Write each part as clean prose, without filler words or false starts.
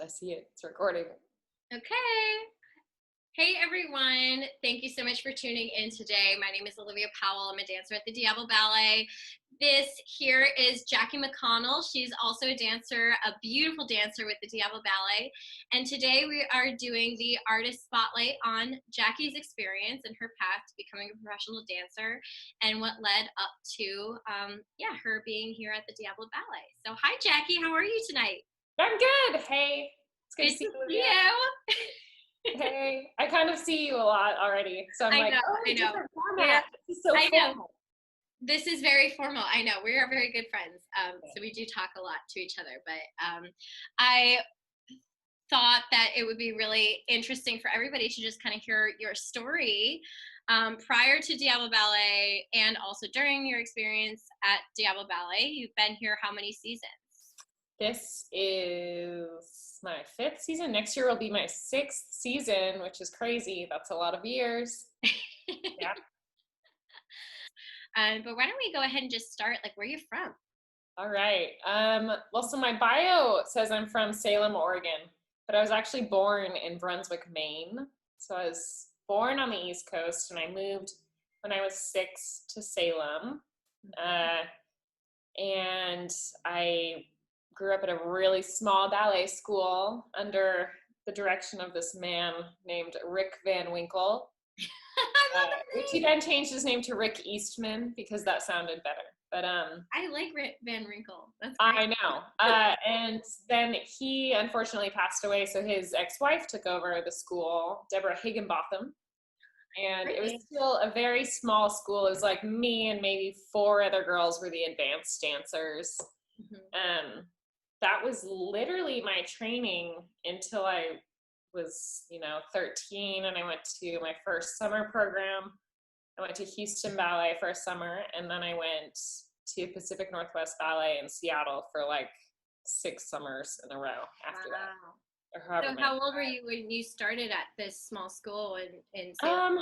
I see it. It's recording. Okay. Hey everyone, thank you so much for tuning in today. My name is Olivia Powell. I'm a dancer at the Diablo Ballet. This here is Jackie McConnell. She's also a dancer, a beautiful dancer with the Diablo Ballet. And today we are doing the artist spotlight on Jackie's experience and her path to becoming a professional dancer and what led up to her being here at the Diablo Ballet. So hi Jackie, how are you tonight? I'm good. Hey, it's good to see you. Hey, I kind of see you a lot already, so I'm I know. different format. This is so formal. Know. This is very formal. I know. We are very good friends, so we do talk a lot to each other. But I thought that it would be really interesting for everybody to just kind of hear your story prior to Diablo Ballet and also during your experience at Diablo Ballet. You've been here how many seasons? This is my 5th season. Next year will be my 6th season, which is crazy. That's a lot of years. Yeah. But why don't we go ahead and just start, like, where are you from? All right. Well, so my bio says I'm from Salem, Oregon, but I was actually born in Brunswick, Maine. So I was born on the East Coast, and I moved when I was 6 to Salem. And I grew up at a really small ballet school under the direction of this man named Rick Van Winkle. Which he then changed his name to Rick Eastman because that sounded better. But I like Rick Van Winkle. That's great. I know. And then he unfortunately passed away, so his ex-wife took over the school, Deborah Higginbotham. And it was still a very small school. It was like me and maybe 4 other girls were the advanced dancers. Mm-hmm. That was literally my training until I was, 13, and I went to my first summer program. I went to Houston Ballet for a summer, and then I went to Pacific Northwest Ballet in Seattle for like 6 summers in a row after that. So how old were you when you started at this small school in Salem?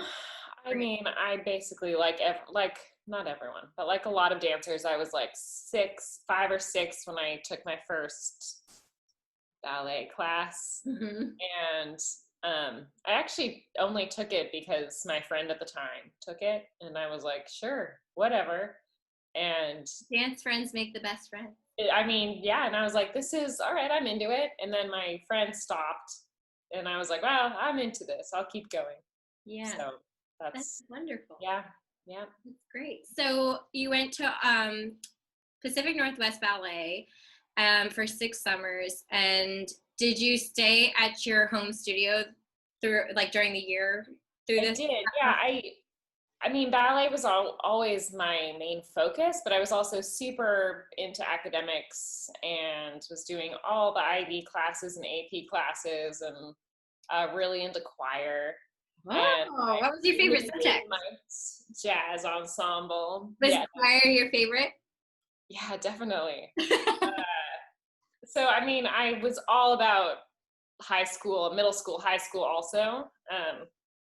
I mean, I basically not everyone, but like a lot of dancers, I was like 5 or 6 when I took my first ballet class. Mm-hmm. And I actually only took it because my friend at the time took it, and I was like, sure, whatever. And dance friends make the best friends. And I was like, this is all right, I'm into it. And then my friend stopped, and I was like, well, I'm into this, I'll keep going. Yeah. So that's wonderful. Yeah. That's great. So you went to Pacific Northwest Ballet for 6 summers, and did you stay at your home studio during the year through this? I did. Yeah. I mean, ballet was always my main focus, but I was also super into academics and was doing all the IB classes and AP classes, and really into choir. Wow. What was your favorite subject? My jazz ensemble. Was choir your favorite? Yeah, definitely. So, I was all about high school, middle school, high school also.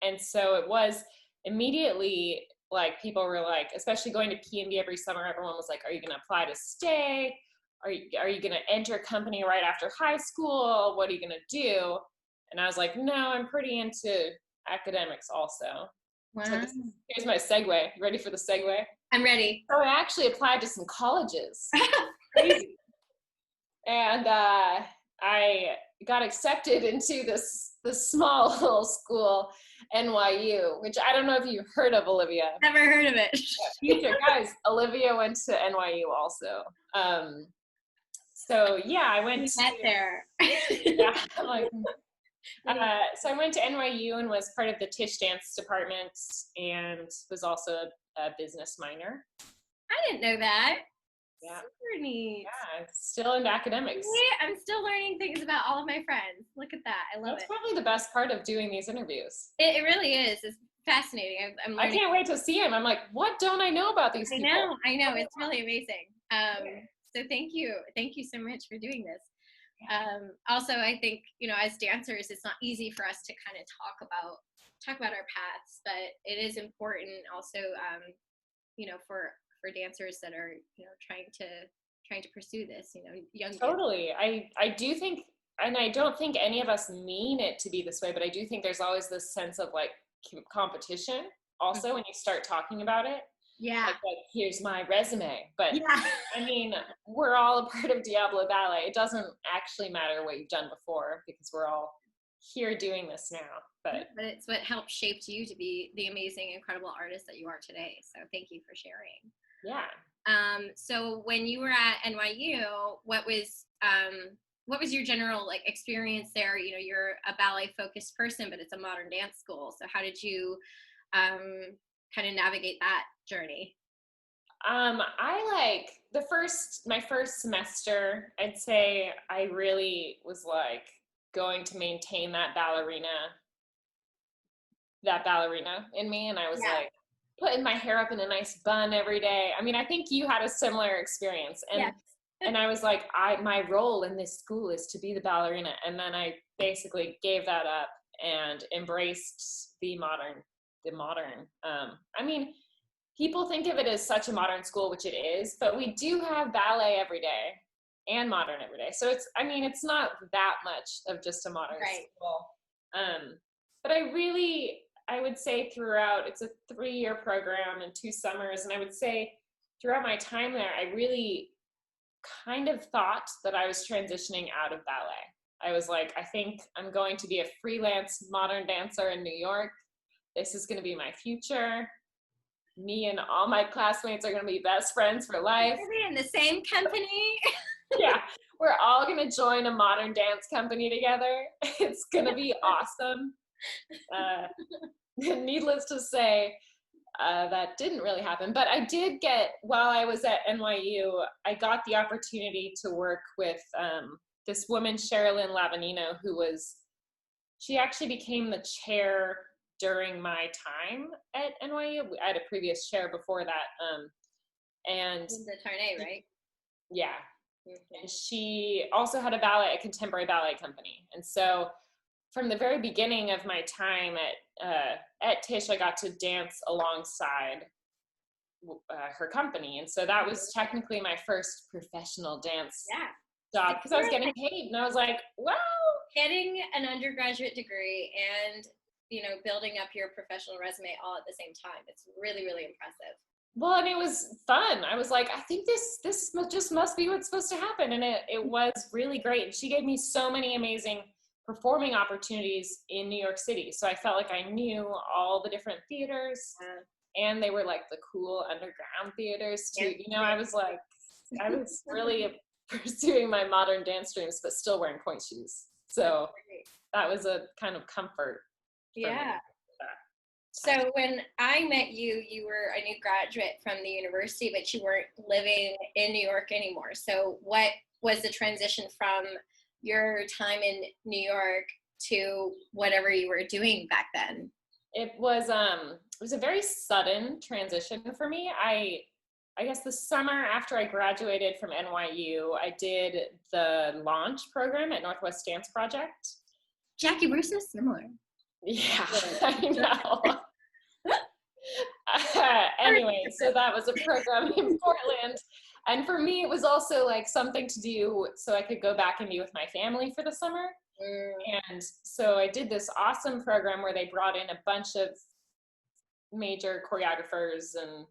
And so it was immediately like people were like, especially going to P&B every summer, everyone was like, are you going to apply to stay? Are you going to enter a company right after high school? What are you going to do? And I was like, no, I'm pretty into academics also. Wow. So here's my segue. You ready for the segue? I'm ready. So I actually applied to some colleges. Crazy. And I got accepted into this small little school, NYU, which I don't know if you've heard of, Olivia. Never heard of it. Guys, Olivia went to NYU also. So yeah, I went there. Yeah, so I went to NYU and was part of the Tisch dance department, and was also a business minor. I didn't know that. Yeah. Super neat. Yeah, still into academics. I'm still learning things about all of my friends. Look at that. I love it. That's probably the best part of doing these interviews. It really is. It's fascinating. I'm learning. I can't wait to see him. I'm like, what don't I know about these people? I know. It's really amazing. So thank you. Thank you so much for doing this. Also, I think, as dancers, it's not easy for us to kind of talk about our paths, but it is important also, for dancers that are, trying to pursue this, young. Totally. I do think and I don't think any of us mean it to be this way, but I do think there's always this sense of like competition also when you start talking about it. Yeah. Like here's my resume. But Yeah. I mean, we're all a part of Diablo Ballet. It doesn't actually matter what you've done before because we're all here doing this now. But it's what helped shape you to be the amazing, incredible artist that you are today. So thank you for sharing. Yeah. So when you were at NYU, what was your general like experience there? You know, you're a ballet focused person, but it's a modern dance school. So how did you kind of navigate that journey? I like my first semester, I'd say I really was like going to maintain that ballerina in me. And I was like putting my hair up in a nice bun every day. I mean, I think you had a similar experience. And and I was like, my role in this school is to be the ballerina. And then I basically gave that up and embraced the modern. I mean, people think of it as such a modern school, which it is, but we do have ballet every day and modern every day. So it's not that much of just a modern school. But I would say throughout, it's a 3-year program and 2 summers. And I would say throughout my time there, I really kind of thought that I was transitioning out of ballet. I was like, I think I'm going to be a freelance modern dancer in New York. This is going to be my future. Me and all my classmates are going to be best friends for life. Are we in the same company? Yeah, we're all going to join a modern dance company together. It's going to be awesome. Needless to say, that didn't really happen. But I did while I was at NYU, I got the opportunity to work with this woman, Sherilyn Lavanino, she actually became the chair during my time at NYU. I had a previous chair before that. And the Tarnay, right? Yeah. Mm-hmm. And she also had a contemporary ballet company. And so from the very beginning of my time at Tisch, I got to dance alongside her company. And so that was technically my first professional dance job because I was getting paid. And I was like, wow. Getting an undergraduate degree and, you know, building up your professional resume all at the same time. It's really, really impressive. Well, and it was fun. I was like, I think this just must be what's supposed to happen. And it was really great. And she gave me so many amazing performing opportunities in New York City. So I felt like I knew all the different theaters and they were like the cool underground theaters too. You know, I was really pursuing my modern dance dreams, but still wearing pointe shoes. So that was a kind of comfort. Yeah. So when I met you, you were a new graduate from the university, but you weren't living in New York anymore. So what was the transition from your time in New York to whatever you were doing back then? It was a very sudden transition for me. I guess the summer after I graduated from NYU, I did the launch program at Northwest Dance Project. Jackie, we're so similar. Yeah, I know. Anyway, so that was a program in Portland. And for me, it was also like something to do so I could go back and be with my family for the summer. And so I did this awesome program where they brought in a bunch of major choreographers and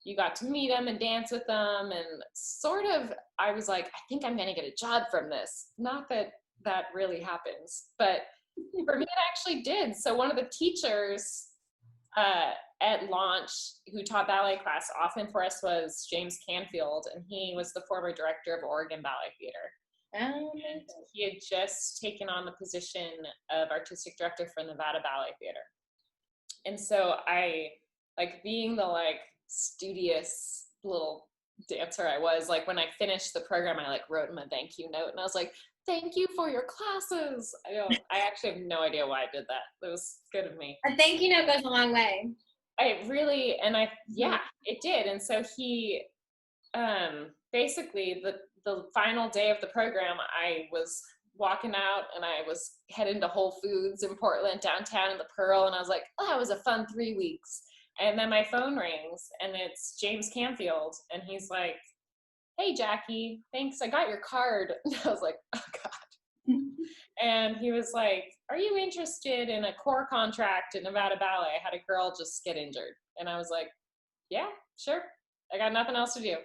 you got to meet them and dance with them. And sort of, I was like, I think I'm going to get a job from this. Not that that really happens, but for me, it actually did. So one of the teachers at launch who taught ballet class often for us was James Canfield, and he was the former director of Oregon Ballet Theater. And he had just taken on the position of artistic director for Nevada Ballet Theater. And so I, like, being the like studious little dancer I was, like when I finished the program, I like wrote him a thank you note and I was like, thank you for your classes. I actually have no idea why I did that. It was good of me. A thank you note goes a long way. It did. And so he, basically the final day of the program, I was walking out and I was heading to Whole Foods in Portland, downtown in the Pearl. And I was like, oh, that was a fun 3 weeks. And then my phone rings and it's James Canfield. And he's like, hey, Jackie, thanks. I got your card. And I was like, oh God. And he was like, are you interested in a core contract at Nevada Ballet? I had a girl just get injured. And I was like, yeah, sure. I got nothing else to do.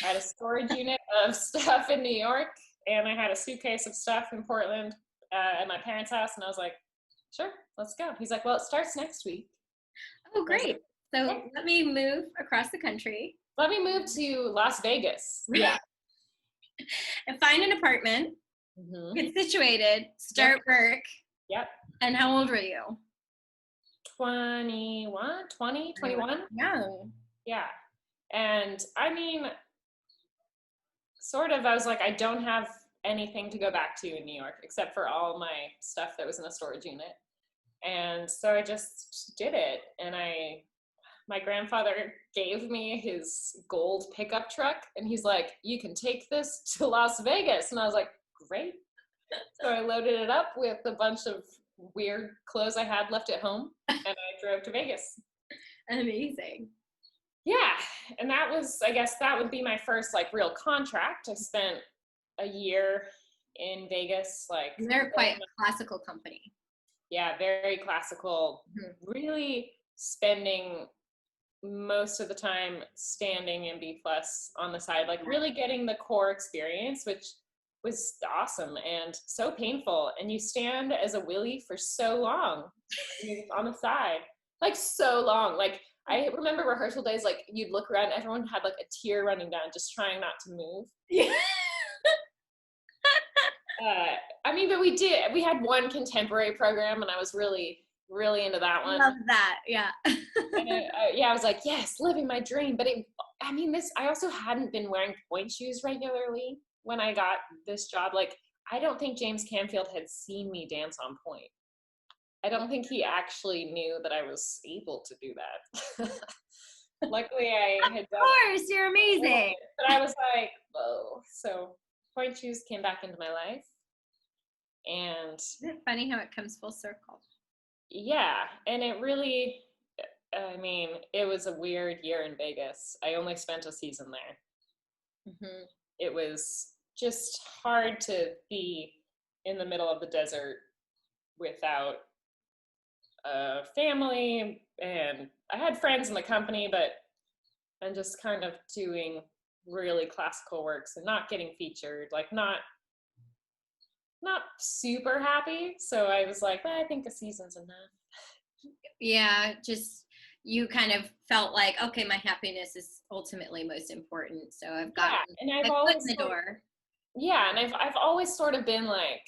I had a storage unit of stuff in New York, and I had a suitcase of stuff in Portland at my parents' house. And I was like, sure, let's go. He's like, well, it starts next week. Oh, great. Like, So yeah. let me move across the country. Let me move to Las Vegas. Yeah. And find an apartment, get situated, start work. Yep. And how old were you? 21. Young. Yeah. And I mean, sort of, I was like, I don't have anything to go back to in New York except for all my stuff that was in a storage unit. And so I just did it. And my grandfather gave me his gold pickup truck, and he's like, you can take this to Las Vegas. And I was like, great. So I loaded it up with a bunch of weird clothes I had left at home, and I drove to Vegas. Amazing. Yeah, and that was, I guess that would be my first like real contract. I spent a year in Vegas. And they're quite a classical company. Yeah, very classical. Really spending most of the time standing in B+ on the side, like really getting the core experience, which was awesome and so painful. And you stand as a willy for so long on the side, like so long. Like I remember rehearsal days, like you'd look around, everyone had like a tear running down, just trying not to move. Yeah. I mean, but we had one contemporary program, and I was really, really into that one. Love that, yeah. And I was like, yes, living my dream. But I also hadn't been wearing pointe shoes regularly when I got this job. Like, I don't think James Canfield had seen me dance on pointe. I don't think he actually knew that I was able to do that. Luckily, I had done it. Of course, you're amazing. But I was like, whoa. So pointe shoes came back into my life. And isn't it funny how it comes full circle? Yeah, and it really, I mean, it was a weird year in Vegas. I only spent a season there. It was just hard to be in the middle of the desert without a family, and I had friends in the company, but I'm just kind of doing really classical works and not getting featured, like not super happy. So I was like, I think a season's enough. Yeah, just you kind of felt like, okay, my happiness is ultimately most important. So I've got and I've always in the door. Yeah, and I've always sort of been like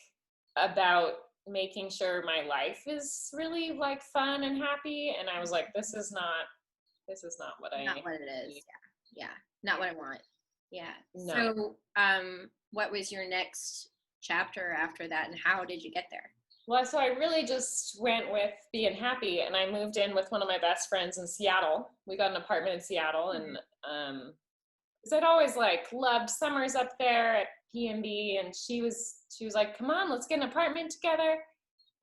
about making sure my life is really like fun and happy. And I was like, this is not what I not what it is. Need. Yeah, not what I want. Yeah. No. So, what was your next chapter after that, and how did you get there? Well, so I really just went with being happy, and I moved in with one of my best friends in Seattle. We got an apartment in Seattle, and because I'd always like loved summers up there at P&B, and she was like, come on, let's get an apartment together.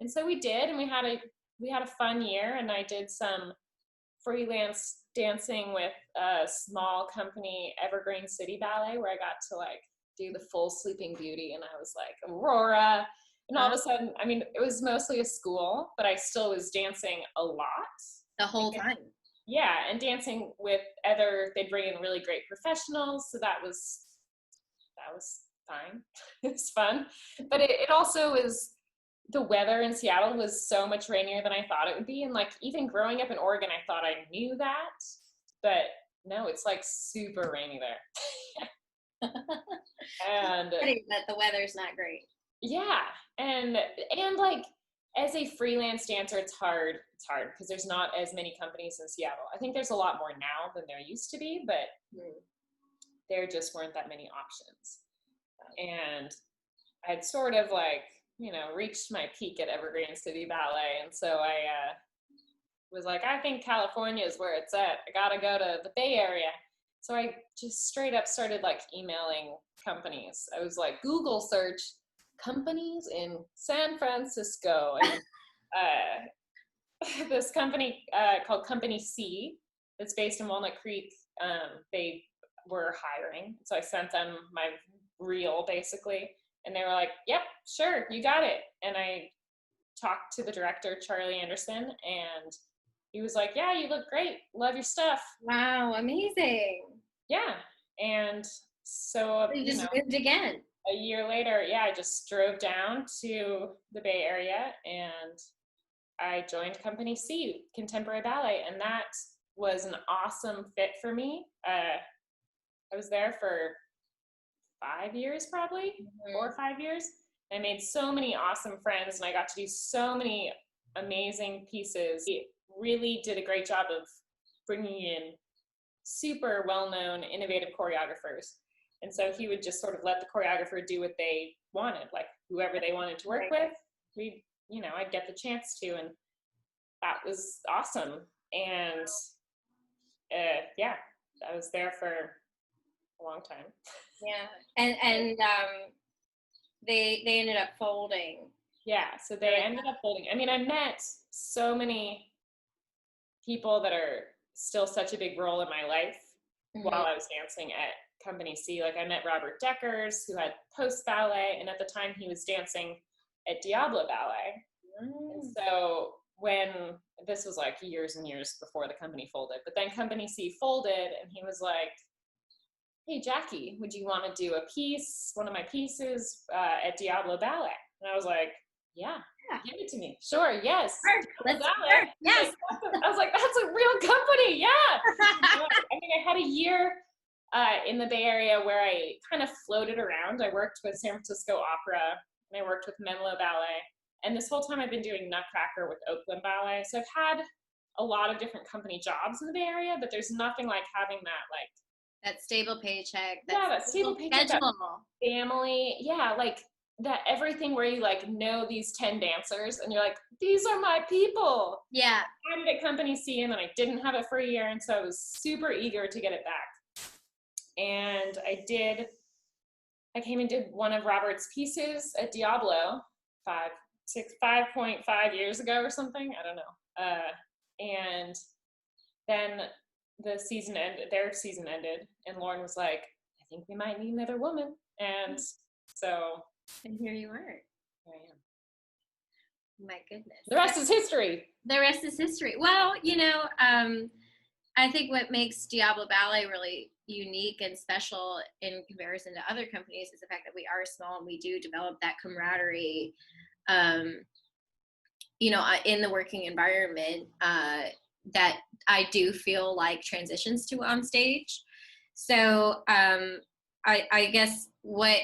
And so we did, and we had a fun year, and I did some freelance dancing with a small company, Evergreen City Ballet, where I got to like do the full Sleeping Beauty, and I was like Aurora, and all of a sudden, I mean, it was mostly a school, but I still was dancing a lot. The whole time. Yeah, and dancing with they'd bring in really great professionals, so that was fine. It was fun. But it also was, the weather in Seattle was so much rainier than I thought it would be, and like even growing up in Oregon, I thought I knew that, but no, it's like super rainy there. And that the weather's not great. Yeah, and like as a freelance dancer, it's hard because there's not as many companies in Seattle. I think there's a lot more now than there used to be, but there just weren't that many options. And I'd sort of like, reached my peak at Evergreen City Ballet, and so I was like, I think California is where it's at. I gotta go to the Bay Area. So I just straight up started like emailing companies. I was like, Google search companies in San Francisco, and this company called Company C that's based in Walnut Creek, they were hiring. So I sent them my reel basically, And they were like, yep, sure, you got it. And I talked to the director, Charlie Anderson, and he was like, yeah, you look great. Love your stuff. Wow, amazing. Yeah. And so, You just moved again. a year later, yeah, I just drove down to the Bay Area and I joined Company C, Contemporary Ballet. And that was an awesome fit for me. I was there for 5 years, probably 4 or 5 years. I made so many awesome friends and I got to do so many amazing pieces. He really did a great job of bringing in super well-known, innovative choreographers. And so he would just sort of let the choreographer do what they wanted, like whoever they wanted to work with, I'd get the chance to, and that was awesome. And yeah, I was there for a long time. Yeah, and they ended up folding. Yeah, so they ended up folding. I mean, I met so many people that are still such a big role in my life while I was dancing at Company C. Like I met Robert Deckers, who had post ballet, and at the time he was dancing at Diablo Ballet. And so when this was like years and years before the company folded, but then Company C folded, and he was like, hey, Jackie, would you want to do a piece, one of my pieces at Diablo Ballet? And I was like, yeah, give it to me. Sure, yes. Sure, let's start. Yes. I was like, that's a real company, yeah. I mean, I had a year in the Bay Area where I kind of floated around. I worked with San Francisco Opera, and I worked with Menlo Ballet. And this whole time I've been doing Nutcracker with Oakland Ballet. So I've had a lot of different company jobs in the Bay Area, but there's nothing like having that stable paycheck. That stable paycheck, that family. Yeah, like that everything where you like know these 10 dancers and you're like, these are my people. Yeah. I did at Company C and then I didn't have it for a year, and so I was super eager to get it back. And I came and did one of Robert's pieces at Diablo 5.5 years ago or something. I don't know. And then their season ended, and Lauren was like, I think we might need another woman. And so. And here you are. Here I am. My goodness. The rest is history. The rest is history. Well, I think what makes Diablo Ballet really unique and special in comparison to other companies is the fact that we are small and we do develop that camaraderie, in the working environment that I do feel like transitions to on stage. So I guess what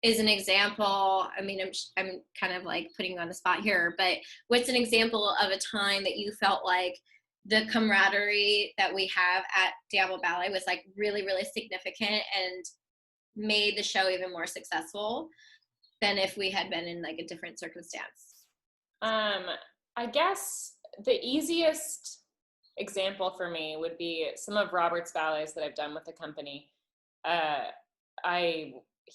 is an example, I mean, I'm kind of like putting you on the spot here, but what's an example of a time that you felt like the camaraderie that we have at Diablo Ballet was like really, really significant and made the show even more successful than if we had been in like a different circumstance? I guess the easiest example for me would be some of Robert's ballets that I've done with the company. I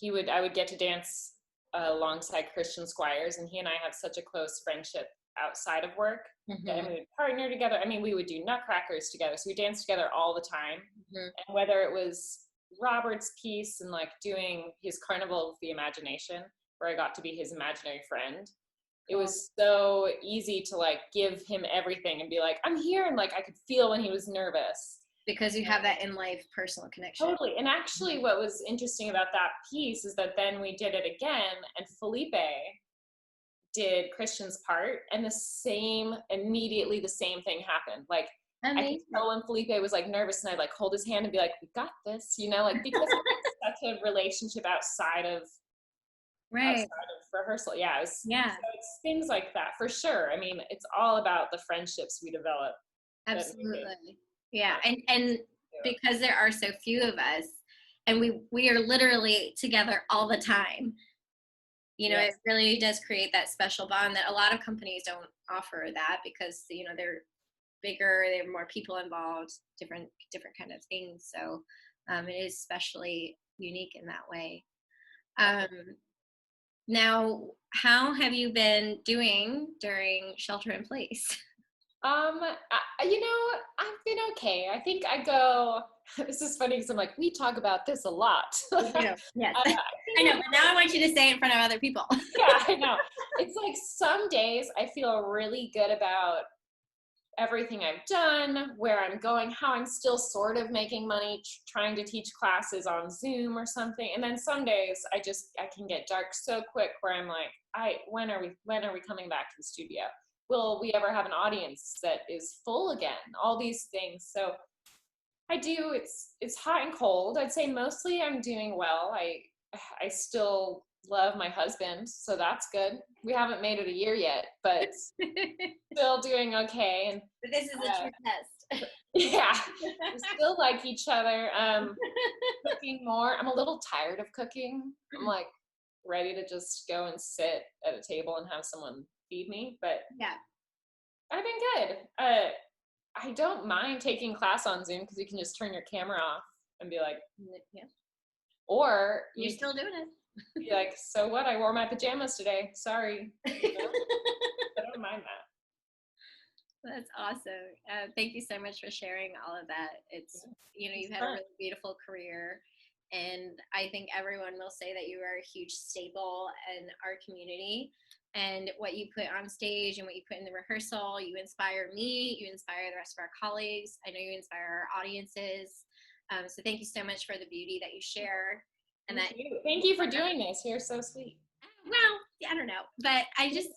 would get to dance alongside Christian Squires, and he and I have such a close friendship outside of work. And we would partner together. I mean, we would do Nutcrackers together, so we danced together all the time. And whether it was Robert's piece and like doing his Carnival of the Imagination, where I got to be his imaginary friend, it was so easy to like give him everything and be like, I'm here, and like I could feel when he was nervous. Because you have that in life personal connection. Totally. And actually what was interesting about that piece is that then we did it again, and Felipe did Christian's part, and immediately the same thing happened. Like I could tell when Felipe was like nervous, and I'd like hold his hand and be like, we got this, like because it's such a relationship outside of rehearsal. So it's things like that for sure. I mean, it's all about the friendships we develop. Absolutely. Yeah. And because there are so few of us, and we are literally together all the time, it really does create that special bond that a lot of companies don't offer that, because they're bigger, there are more people involved, different kind of things. So it is especially unique in that way. Now, how have you been doing during shelter in place? I've been okay. I think I go, this is funny because I'm like, we talk about this a lot. We do. Yes. I I know, think, but now I want you to say it in front of other people. yeah, I know. It's like some days I feel really good about everything I've done, where I'm going, how I'm still sort of making money, trying to teach classes on Zoom or something. And then some days I can get dark so quick where I'm like, when are we coming back to the studio? Will we ever have an audience that is full again? All these things. So it's hot and cold. I'd say mostly I'm doing well. I still love my husband, so that's good. We haven't made it a year yet, but still doing okay. And But this is a true test. yeah, we still like each other. Cooking more. I'm a little tired of cooking. I'm like ready to just go and sit at a table and have someone feed me, but Yeah. I've been good. I don't mind taking class on Zoom because you can just turn your camera off and be like, Yeah. or You're still doing it. be like, so what? I wore my pajamas today. Sorry. I don't mind that. That's awesome. Thank you so much for sharing all of that. You've had a really beautiful career, and I think everyone will say that you are a huge staple in our community. And what you put on stage and what you put in the rehearsal, you inspire me, you inspire the rest of our colleagues. I know you inspire our audiences. So thank you so much for the beauty that you share. And Thank you for doing this. You're so sweet. Well, I don't know, but I just,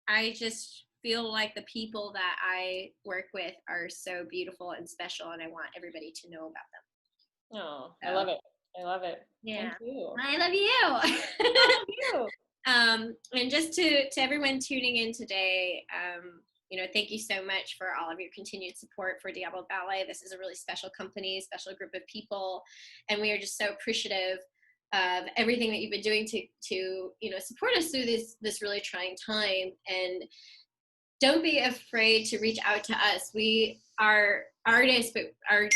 I just feel like the people that I work with are so beautiful and special, and I want everybody to know about them. Oh, I love it. I love it. Yeah. Thank you. I love you. I love you. And just to everyone tuning in today, thank you so much for all of your continued support for Diablo Ballet. This is a really special company, special group of people, and we are just so appreciative of everything that you've been doing to support us through this really trying time. And don't be afraid to reach out to us. We are artists, but our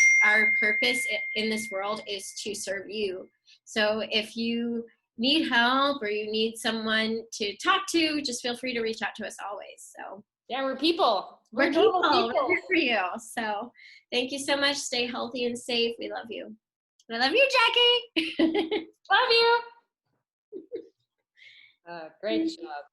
purpose in this world is to serve you. So if you need help or you need someone to talk to, just feel free to reach out to us always. So yeah, we're people. We're people. We're here for you. So thank you so much. Stay healthy and safe. We love you. I love you, Jackie. Love you. Great job.